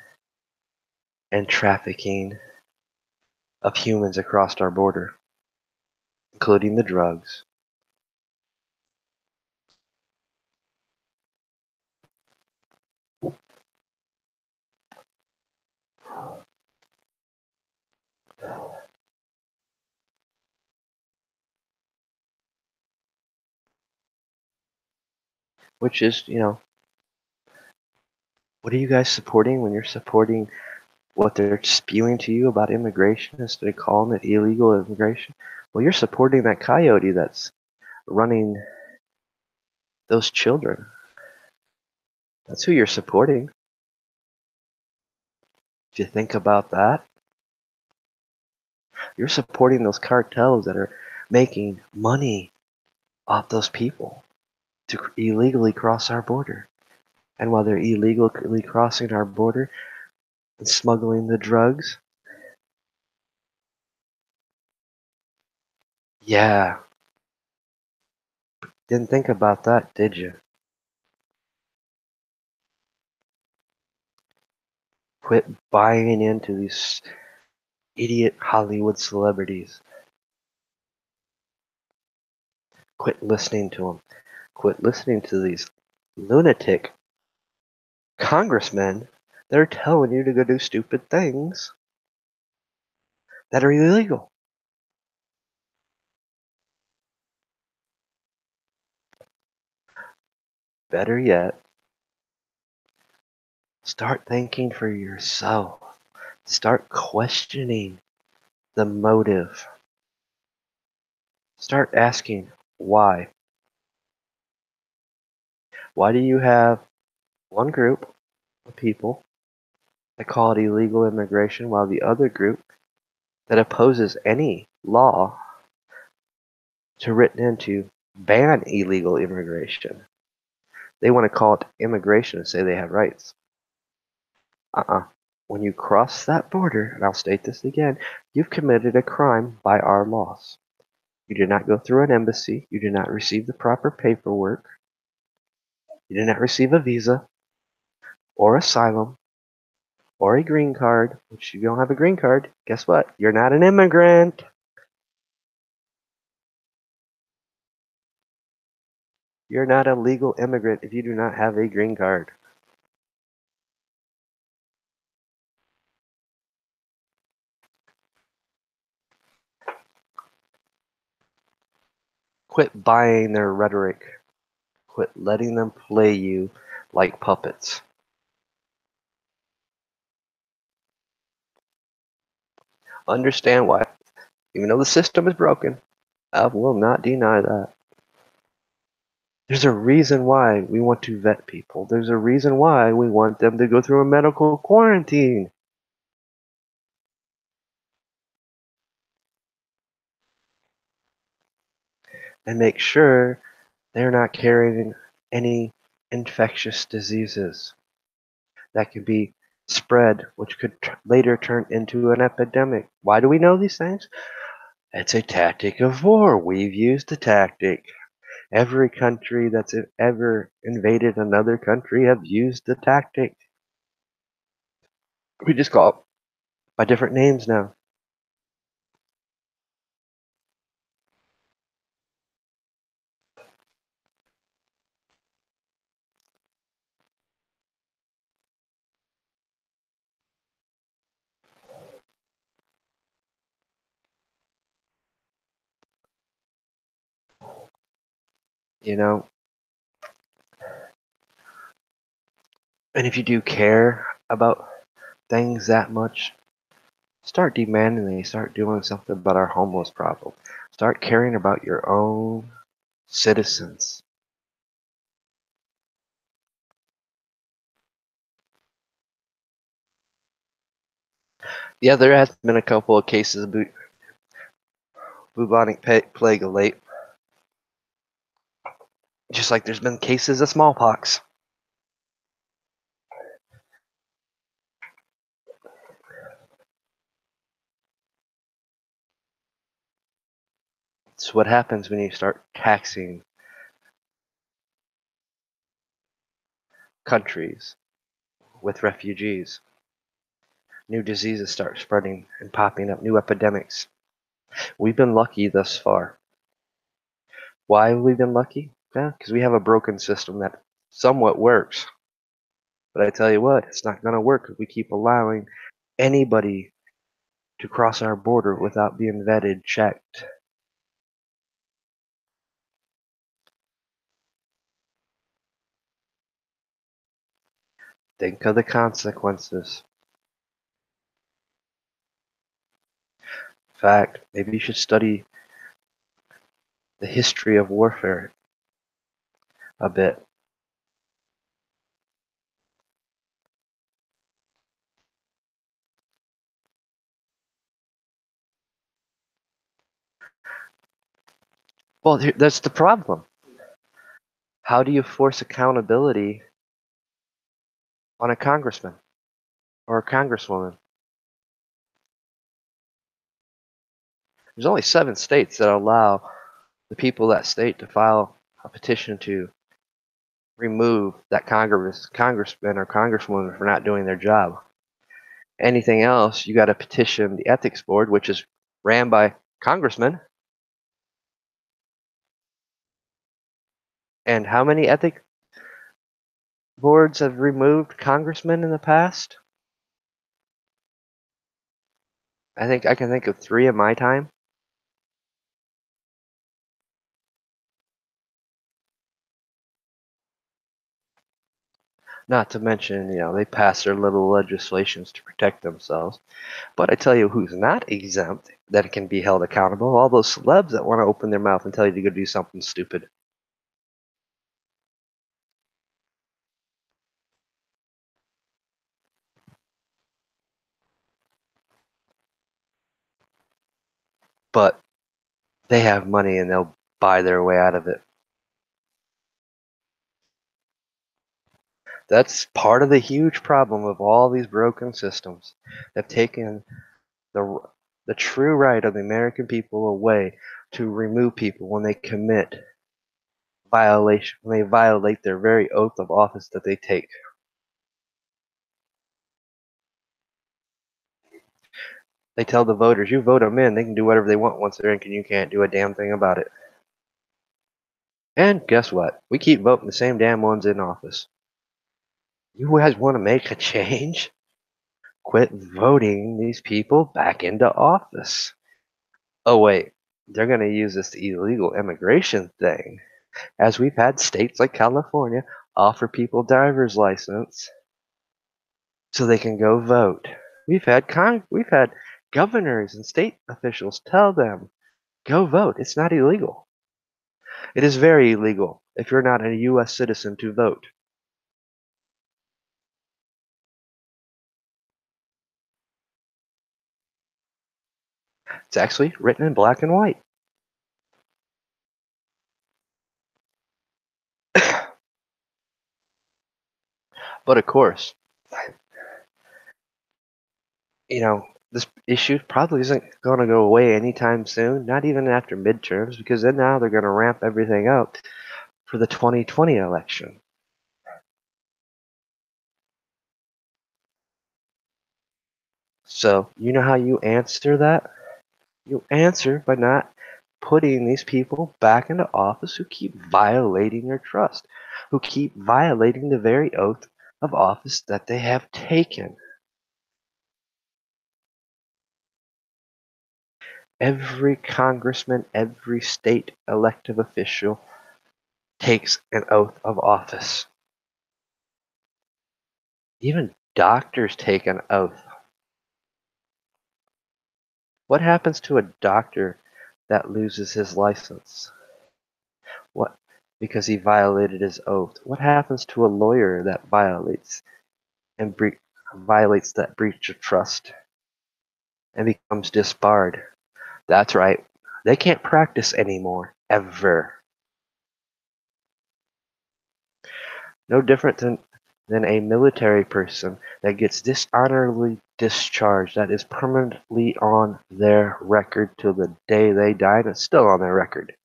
and trafficking of humans across our border, including the drugs. Which is, what are you guys supporting when you're supporting what they're spewing to you about immigration instead of calling it illegal immigration? Well, you're supporting that coyote that's running those children. That's who you're supporting. If you think about that, you're supporting those cartels that are making money off those people to illegally cross our border. And while they're illegally crossing our border and smuggling the drugs, yeah, didn't think about that, did you? Quit buying into these idiot Hollywood celebrities. Quit listening to them. Quit listening to these lunatic congressmen that are telling you to go do stupid things that are illegal. Better yet, start thinking for yourself. Start questioning the motive. Start asking why. Why do you have one group people that call it illegal immigration, while the other group that opposes any law to written into ban illegal immigration. They want to call it immigration and say they have rights. Uh-uh. When you cross that border, and I'll state this again, you've committed a crime by our laws. You did not go through an embassy. You did not receive the proper paperwork. You did not receive a visa or asylum or a green card, which you don't have a green card. Guess what? You're not an immigrant. You're not a legal immigrant if you do not have a green card. Quit buying their rhetoric. Quit letting them play you like puppets. Understand why. Even though the system is broken, I will not deny that. There's a reason why we want to vet people. There's a reason why we want them to go through a medical quarantine. And make sure they're not carrying any infectious diseases that can be spread, which could later turn into an epidemic. Why do we know these things? It's a tactic of war. We've used the tactic. Every country that's ever invaded another country have used the tactic. We just call it by different names now. You know, and if you do care about things that much, start demanding they start doing something about our homeless problem. Start caring about your own citizens. Yeah, there has been a couple of cases of bubonic plague of late, just like there's been cases of smallpox. It's what happens when you start taxing countries with refugees. New diseases start spreading and popping up, new epidemics. We've been lucky thus far. Why have we been lucky? Yeah, because we have a broken system that somewhat works. But I tell you what, it's not going to work if we keep allowing anybody to cross our border without being vetted, checked. Think of the consequences. In fact, maybe you should study the history of warfare a bit. Well, that's the problem. How do you force accountability on a congressman or a congresswoman? There's only 7 states that allow the people of that state to file a petition to remove that congressman or congresswoman for not doing their job. Anything else, you got to petition the ethics board, which is ran by congressmen. And how many ethics boards have removed congressmen in the past? I think I can think of 3 in my time. Not to mention, they pass their little legislations to protect themselves. But I tell you who's not exempt that can be held accountable, all those celebs that want to open their mouth and tell you to go do something stupid. but they have money and they'll buy their way out of it. That's part of the huge problem of all these broken systems. They've taken the the true right of the American people away to remove people when they commit violation, when they violate their very oath of office that they take. They tell the voters, you vote them in, they can do whatever they want once they're in, and you can't do a damn thing about it. And guess what? We keep voting the same damn ones in office. You guys want to make a change? Quit voting these people back into office. Oh wait, they're going to use this illegal immigration thing, as we've had states like California offer people driver's license so they can go vote. We've had governors and state officials tell them, go vote. It's not illegal. It is very illegal if you're not a U.S. citizen to vote. It's actually written in black and white. But of course, this issue probably isn't going to go away anytime soon, not even after midterms, because then now they're going to ramp everything up for the 2020 election. So, you know how you answer that? You answer by not putting these people back into office who keep violating your trust, who keep violating the very oath of office that they have taken. Every congressman, every state elected official takes an oath of office. Even doctors take an oath. What happens to a doctor that loses his license? What? Because he violated his oath. What happens to a lawyer that violates that breach of trust and becomes disbarred? That's right. They can't practice anymore, ever. No different than a military person that gets dishonorably discharged. That is permanently on their record till the day they die, and it's still on their record.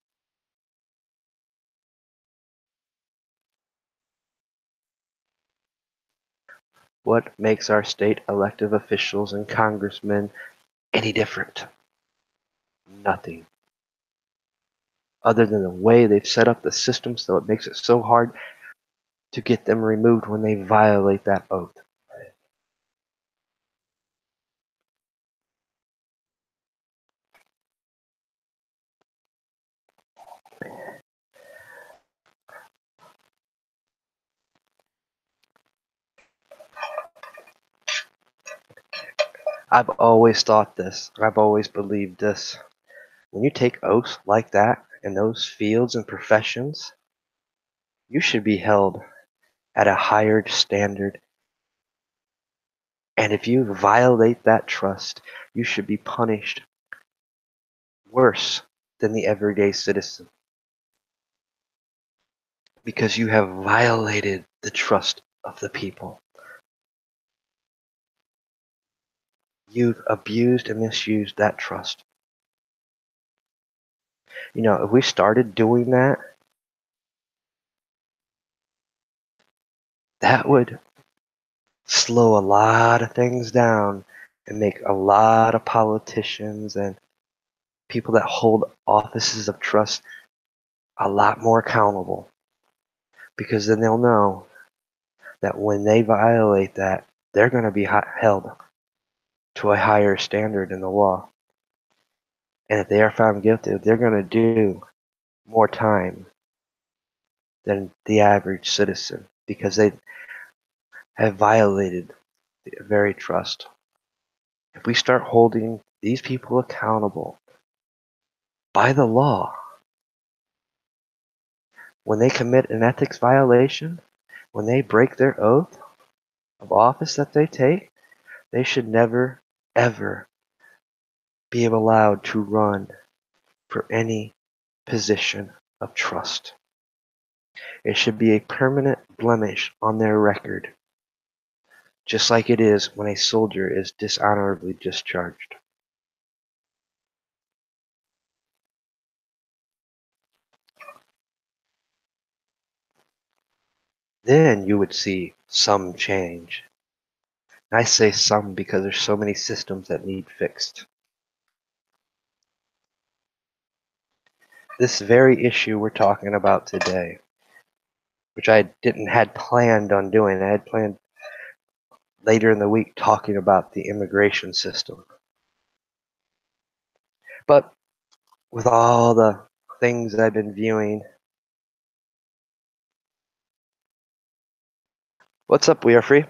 What makes our state elected officials and congressmen any different? Nothing. Other than the way they've set up the system so it makes it so hard to get them removed when they violate that oath. I've always thought this. I've always believed this. When you take oaths like that in those fields and professions, you should be held at a higher standard. And if you violate that trust, you should be punished worse than the everyday citizen. Because you have violated the trust of the people. You've abused and misused that trust. If we started doing that, that would slow a lot of things down and make a lot of politicians and people that hold offices of trust a lot more accountable. Because then they'll know that when they violate that, they're going to be held to a higher standard in the law. And if they are found guilty, they're going to do more time than the average citizen because they have violated the very trust. If we start holding these people accountable by the law, when they commit an ethics violation, when they break their oath of office that they take, they should never, ever be allowed to run for any position of trust. It should be a permanent blemish on their record, just like it is when a soldier is dishonorably discharged. Then you would see some change. I say some because there's so many systems that need fixed. This very issue we're talking about today, which I didn't had planned on doing. I had planned later in the week talking about the immigration system. But with all the things I've been viewing, what's up? We are free.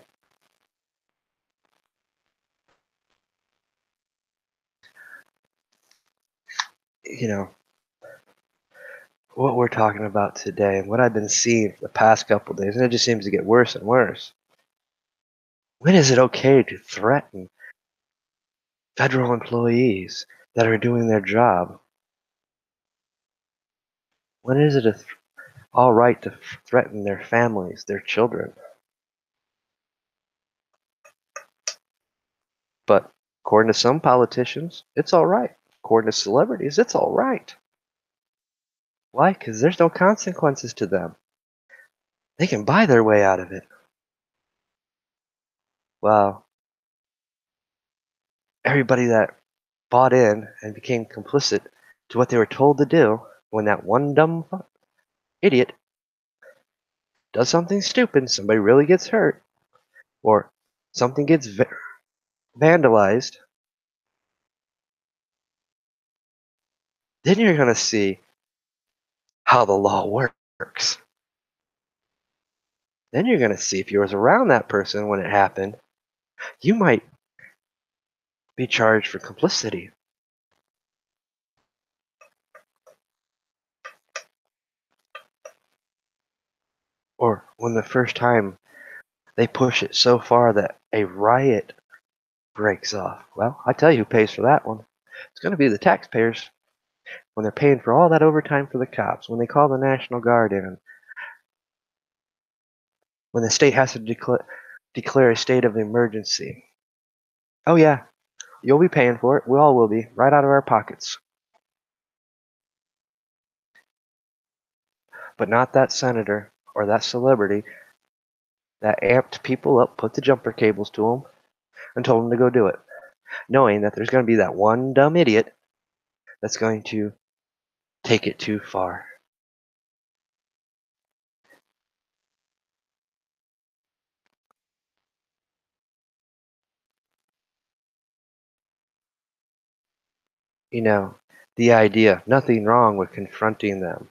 You know, what we're talking about today and what I've been seeing for the past couple of days, and it just seems to get worse and worse. When is it okay to threaten federal employees that are doing their job? When is it all right to threaten their families, their children? But according to some politicians, it's all right. According to celebrities, it's all right. Why? Because there's no consequences to them. They can buy their way out of it. Well, everybody that bought in and became complicit to what they were told to do when that one dumb idiot does something stupid, somebody really gets hurt, or something gets vandalized, then you're going to see how the law works. Then you're going to see if you was around that person when it happened, you might be charged for complicity. Or when the first time they push it so far that a riot breaks off. Well, I tell you who pays for that one. It's going to be the taxpayers when they're paying for all that overtime for the cops, when they call the National Guard in, when the state has to declare a state of emergency. Oh, yeah, you'll be paying for it. We all will be, right out of our pockets. But not that senator or that celebrity that amped people up, put the jumper cables to them, and told them to go do it, knowing that there's going to be that one dumb idiot that's going to take it too far. You know, the idea, nothing wrong with confronting them.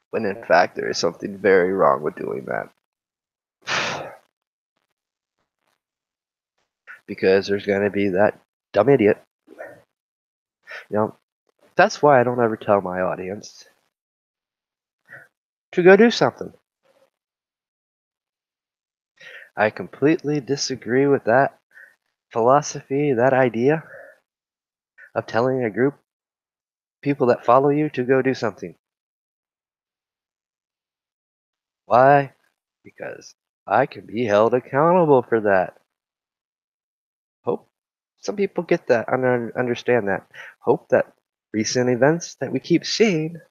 When in fact there is something very wrong with doing that. Because there's going to be that dumb idiot. You know, that's why I don't ever tell my audience to go do something. I completely disagree with that philosophy, that idea of telling a group of people that follow you to go do something. Why? Because I can be held accountable for that. Hope some people get that, understand that. Hope that recent events that we keep seeing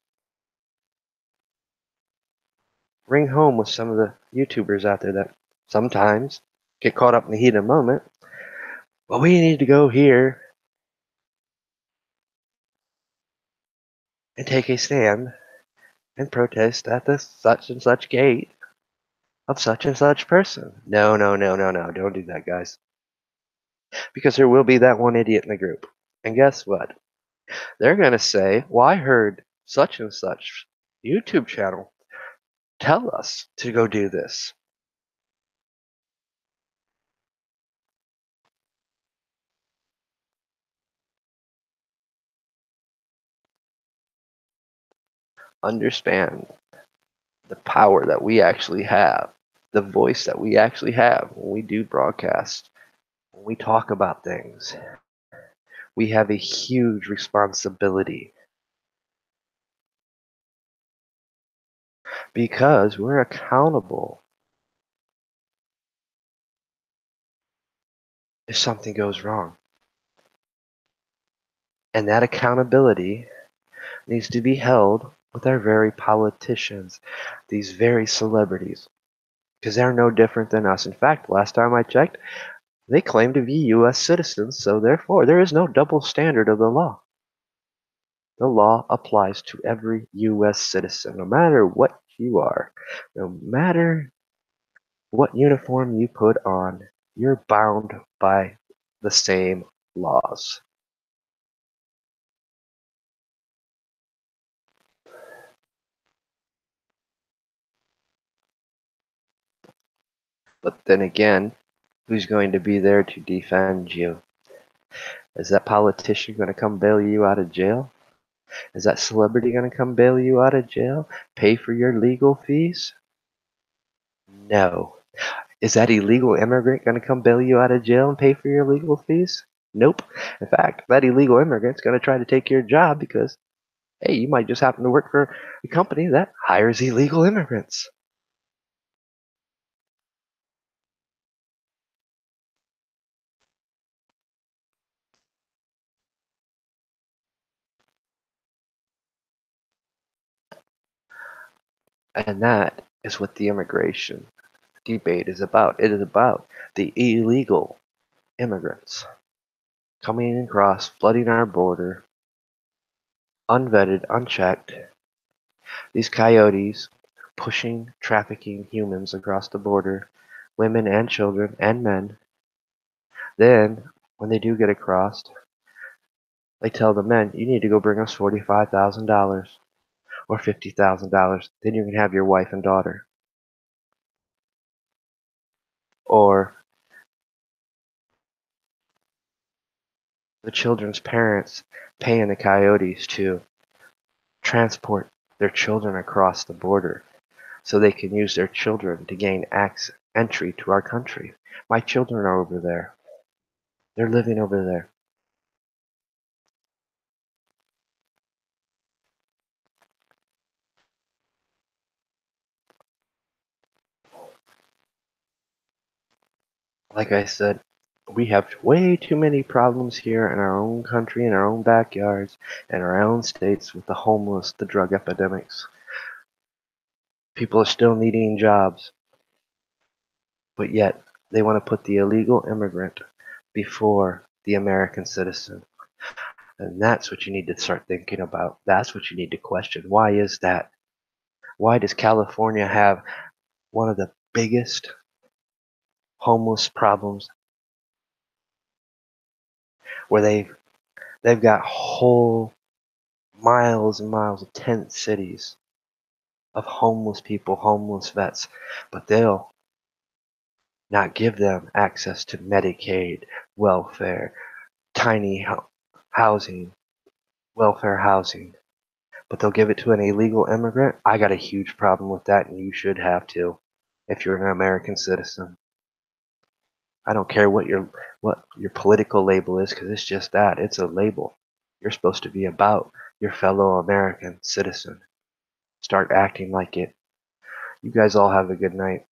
ring home with some of the YouTubers out there that sometimes get caught up in the heat of the moment. Well, we need to go here and take a stand and protest at the such and such gate of such and such person. No, no, no, no, no. Don't do that, guys. Because there will be that one idiot in the group. And guess what? They're going to say, well, I heard such and such YouTube channel tell us to go do this. understand the power that we actually have, the voice that we actually have when we do broadcast, when we talk about things. We have a huge responsibility because we're accountable if something goes wrong. And that accountability needs to be held with our very politicians, these very celebrities, because they're no different than us. In fact, last time I checked, they claim to be U.S. citizens, so therefore there is no double standard of the law. The law applies to every U.S. citizen, no matter what you are, no matter what uniform you put on, you're bound by the same laws. But then again, who's going to be there to defend you? Is that politician going to come bail you out of jail? Is that celebrity going to come bail you out of jail? Pay for your legal fees? No. Is that illegal immigrant going to come bail you out of jail and pay for your legal fees? Nope. In fact, that illegal immigrant's going to try to take your job because, hey, you might just happen to work for a company that hires illegal immigrants. And that is what the immigration debate is about. It is about the illegal immigrants coming across, flooding our border, unvetted, unchecked. These coyotes pushing, trafficking humans across the border, women and children and men. Then, when they do get across, they tell the men, you need to go bring us $45,000 or $50,000. Then you can have your wife and daughter. Or the children's parents paying the coyotes to transport their children across the border so they can use their children to gain entry to our country. My children are over there. They're living over there. Like I said, we have way too many problems here in our own country, in our own backyards, in our own states with the homeless, the drug epidemics. People are still needing jobs, but yet they want to put the illegal immigrant before the American citizen. And that's what you need to start thinking about. That's what you need to question. Why is that? Why does California have one of the biggest homeless problems where they've got whole miles and miles of tent cities of homeless people, homeless vets, but they'll not give them access to Medicaid, welfare, tiny housing, welfare housing, but they'll give it to an illegal immigrant. I got a huge problem with that, and you should have too, if you're an American citizen. I don't care what your political label is, because it's just that. It's a label. You're supposed to be about your fellow American citizen. Start acting like it. You guys all have a good night.